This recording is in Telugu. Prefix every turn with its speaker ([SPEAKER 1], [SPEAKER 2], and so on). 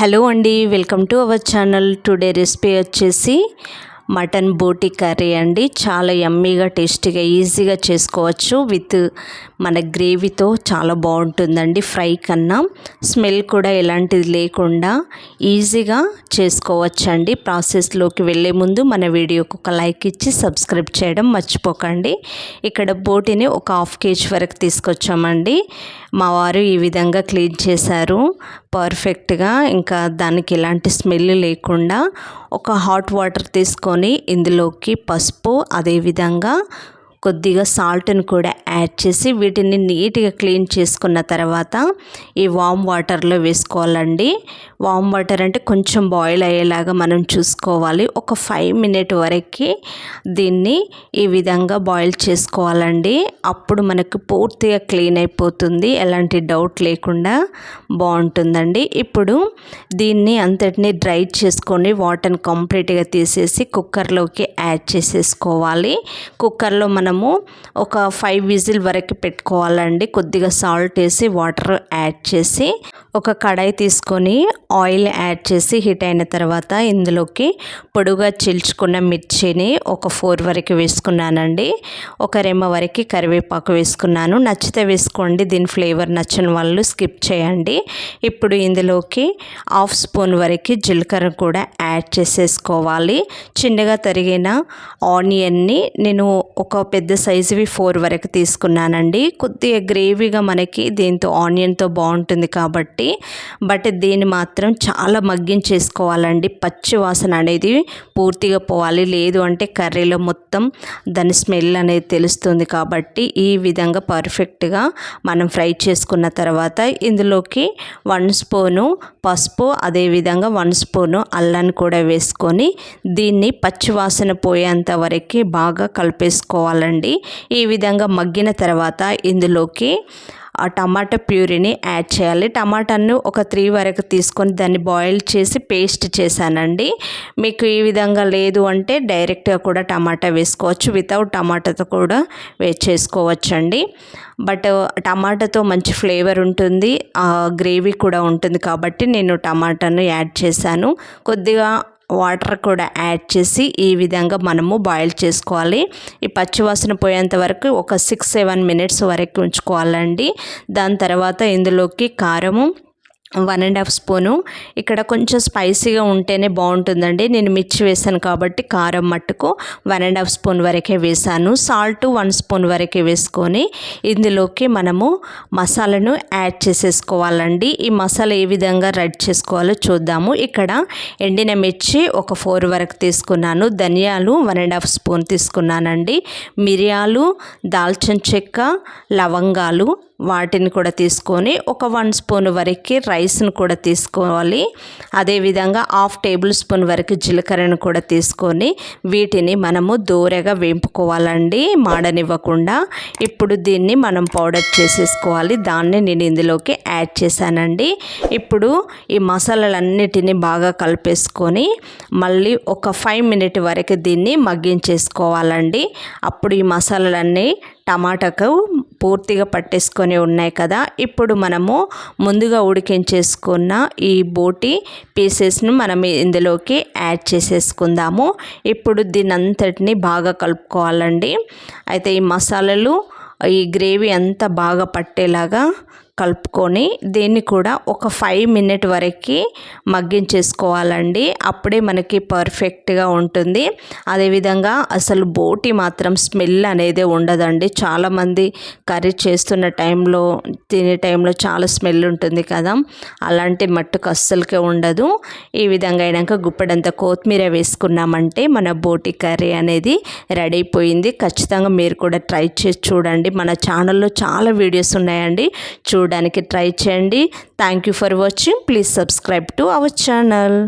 [SPEAKER 1] హలో అండి, welcome to our channel. Today recipe వచ్చేసి మటన్ బోటి కర్రీ అండి. చాలా యమ్మీగా, టేస్టీగా, ఈజీగా చేసుకోవచ్చు. విత్ మన గ్రేవీతో చాలా బాగుంటుందండి. ఫ్రై కన్నా స్మెల్ కూడా ఎలాంటిది లేకుండా ఈజీగా చేసుకోవచ్చండి. ప్రాసెస్లోకి వెళ్ళే ముందు మన వీడియోకి ఒక లైక్ ఇచ్చి సబ్స్క్రైబ్ చేయడం మర్చిపోకండి. ఇక్కడ బోటిని ఒక 1/2 kg వరకు తీసుకొచ్చామండి. మా వారు ఈ విధంగా క్లీన్ చేశారు పర్ఫెక్ట్గా. ఇంకా దానికి ఎలాంటి స్మెల్ లేకుండా ఒక హాట్ వాటర్ తీసుకొని ఇందులోకి పసుపు, అదేవిధంగా కొద్దిగా సాల్ట్ని కూడా యాడ్ చేసి వీటిని నీట్గా క్లీన్ చేసుకున్న తర్వాత ఈ వామ్ వాటర్లో వేసుకోవాలండి. వామ్ వాటర్ అంటే కొంచెం బాయిల్ అయ్యేలాగా మనం చూసుకోవాలి. ఒక 5 minutes వరకు దీన్ని ఈ విధంగా బాయిల్ చేసుకోవాలండి. అప్పుడు మనకు పూర్తిగా క్లీన్ అయిపోతుంది, ఎలాంటి డౌట్ లేకుండా బాగుంటుందండి. ఇప్పుడు దీన్ని అంతటిని డ్రై చేసుకొని వాటర్ని కంప్లీట్గా తీసేసి కుక్కర్లోకి యాడ్ చేసేసుకోవాలి. కుక్కర్లో మనము ఒక 5 విజిల్ వరకు పెట్టుకోవాలండి. కొద్దిగా సాల్ట్ వేసి వాటర్ యాడ్ చేసి ఒక కడాయి తీసుకొని ఆయిల్ యాడ్ చేసి హీట్ అయిన తర్వాత ఇందులోకి పొడుగా చీల్చుకున్న మిర్చిని ఒక 4 వరకు వేసుకున్నానండి. ఒక రెమ్మ వరకు కరివేపాకు వేసుకున్నాను. నచ్చితే వేసుకోండి, దీని ఫ్లేవర్ నచ్చని వాళ్ళు స్కిప్ చేయండి. ఇప్పుడు ఇందులోకి 1/2 స్పూన్ వరకు జీలకర్ర కూడా యాడ్ చేసేసుకోవాలి. చిన్నగా తరిగిన ఆనియన్ని నేను ఒక పెద్ద సైజువి 4 వరకు తీసుకున్నానండి. కొద్దిగా గ్రేవీగా మనకి దీంతో ఆనియన్తో బాగుంటుంది కాబట్టి, బట్ దీన్ని మాత్రం చాలా మగ్గించేసుకోవాలండి. పచ్చి వాసన అనేది పూర్తిగా పోవాలి, లేదు అంటే కర్రీలో మొత్తం దాని స్మెల్ అనేది తెలుస్తుంది. కాబట్టి ఈ విధంగా పర్ఫెక్ట్గా మనం ఫ్రై చేసుకున్న తర్వాత ఇందులోకి 1 స్పూను పసుపు, అదేవిధంగా 1 స్పూను అల్లాన్ని కూడా వేసుకొని దీన్ని పచ్చి వాసన పోయేంత వరకు బాగా కలిపేసుకోవాలండి. ఈ విధంగా మగ్గిన తర్వాత ఇందులోకి ఆ టమాటా ప్యూరీని యాడ్ చేయాలి. టమాటాను ఒక 3 వరకు తీసుకొని దాన్ని బాయిల్ చేసి పేస్ట్ చేశానండి. మీకు ఈ విధంగా లేదు అంటే డైరెక్ట్గా కూడా టమాటా వేసుకోవచ్చు, వితౌట్ టమాటాతో కూడా చేసుకోవచ్చండి. బట్ టమాటాతో మంచి ఫ్లేవర్ ఉంటుంది, గ్రేవీ కూడా ఉంటుంది కాబట్టి నేను టమాటాను యాడ్ చేశాను. కొద్దిగా వాటర్ కూడా యాడ్ చేసి ఈ విధంగా మనము బాయిల్ చేసుకోవాలి. ఈ పచ్చివాసన పోయేంత వరకు ఒక 6-7 minutes వరకు ఉంచుకోవాలండి. దాని తర్వాత ఇందులోకి కారము 1.5 స్పూను. ఇక్కడ కొంచెం స్పైసీగా ఉంటేనే బాగుంటుందండి. నేను మిర్చి వేసాను కాబట్టి కారం మట్టుకు 1.5 స్పూన్ వరకే వేసాను. సాల్ట్ 1 స్పూన్ వరకే వేసుకొని ఇందులోకి మనము మసాలాను యాడ్ చేసేసుకోవాలండి. ఈ మసాలా ఏ విధంగా రెడీ చేసుకోవాలో చూద్దాము. ఇక్కడ ఎండిన మిర్చి ఒక 4 వరకు తీసుకున్నాను. ధనియాలు 1.5 స్పూన్ తీసుకున్నానండి. మిరియాలు, దాల్చిన చెక్క, లవంగాలు వాటిని కూడా తీసుకొని ఒక 1 స్పూన్ వరకు రైస్ను కూడా తీసుకోవాలి. అదేవిధంగా 1/2 టేబుల్ స్పూన్ వరకు జీలకర్రను కూడా తీసుకొని వీటిని మనము దోరగా వేపుకోవాలండి, మాడనివ్వకుండా. ఇప్పుడు దీన్ని మనం పౌడర్ చేసేసుకోవాలి. దాన్ని నేను ఇందులోకి యాడ్ చేశానండి. ఇప్పుడు ఈ మసాలాలన్నిటిని బాగా కలిపేసుకొని మళ్ళీ ఒక 5 minutes వరకు దీన్ని మగ్గించేసుకోవాలండి. అప్పుడు ఈ మసాలాలన్నీ టమాటాకు పూర్తిగా పట్టేసుకొని ఉన్నాయి కదా. ఇప్పుడు మనము ముందుగా ఉడికించేసుకున్న ఈ బోటి పీసెస్ను మనం ఇందులోకి యాడ్ చేసేసుకుందాము. ఇప్పుడు దీని అంతటిని బాగా కలుపుకోవాలండి. అయితే ఈ మసాలాలు, ఈ గ్రేవీ అంతా బాగా పట్టేలాగా కలుపుకొని దీన్ని కూడా ఒక 5 minutes వరకు మగ్గించేసుకోవాలండి. అప్పుడే మనకి పర్ఫెక్ట్గా ఉంటుంది. అదేవిధంగా అసలు బోటి మాత్రం స్మెల్ అనేది ఉండదండి. చాలామంది కర్రీ చేస్తున్న టైంలో, తినే టైంలో చాలా స్మెల్ ఉంటుంది కదా, అలాంటి మట్టుకు అస్సలకే ఉండదు. ఈ విధంగా అయినాక గుప్పెడంత కొత్తిమీర వేసుకున్నామంటే మన బోటి కర్రీ అనేది రెడీ అయిపోయింది. ఖచ్చితంగా మీరు కూడా ట్రై చేసి చూడండి. మన ఛానల్లో చాలా వీడియోస్ ఉన్నాయండి, చూడడానికి ట్రై చేయండి. Thank you for watching. Please subscribe to our channel.